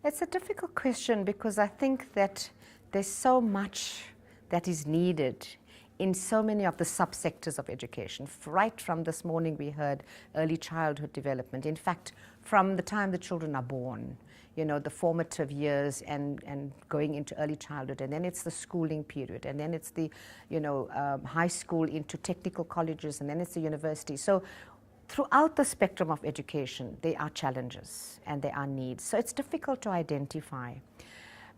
It's a difficult question because I think that there's so much that is needed in so many of the subsectors of education. Right from this morning we heard early childhood development. In fact, from the time the children are born, you know, the formative years and going into early childhood, and then it's the schooling period, and then it's the, you know, high school into technical colleges, and then it's the university. So throughout the spectrum of education, there are challenges and there are needs. So it's difficult to identify.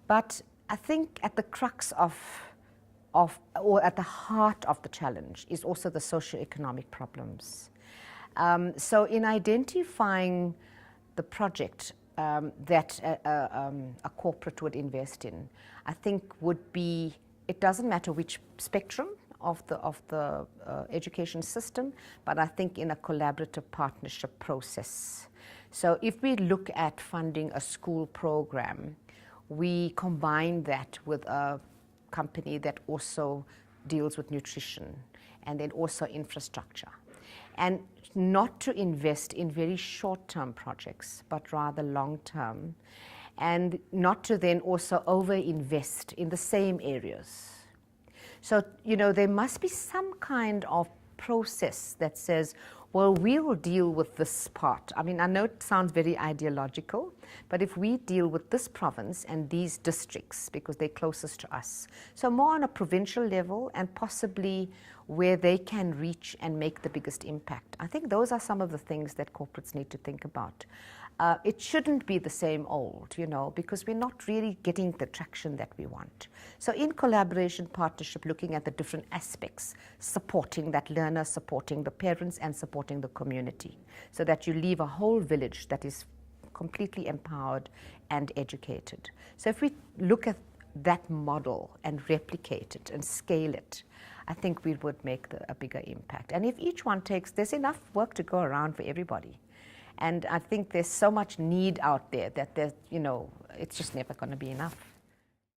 But I think at the crux or at the heart of the challenge is also the socioeconomic problems. So in identifying the project that a corporate would invest in, I think would be, it doesn't matter which spectrum of the education system, but I think in a collaborative partnership process. So if we look at funding a school program, we combine that with a company that also deals with nutrition and then also infrastructure. And not to invest in very short-term projects, but rather long-term, and not to then also over-invest in the same areas. So, you know, there must be some kind of process that says, well, we'll deal with this part. I mean, I know it sounds very ideological, but if we deal with this province and these districts, because they're closest to us, so more on a provincial level and possibly where they can reach and make the biggest impact. I think those are some of the things that corporates need to think about. It shouldn't be the same old, you know, because we're not really getting the traction that we want. So in collaboration, partnership, looking at the different aspects, supporting that learner, supporting the parents, and supporting the community, so that you leave a whole village that is completely empowered and educated. So if we look at that model and replicate it and scale it, I think we would make a bigger impact. And if each one takes, there's enough work to go around for everybody. And I think there's so much need out there that there's, you know, it's just never going to be enough.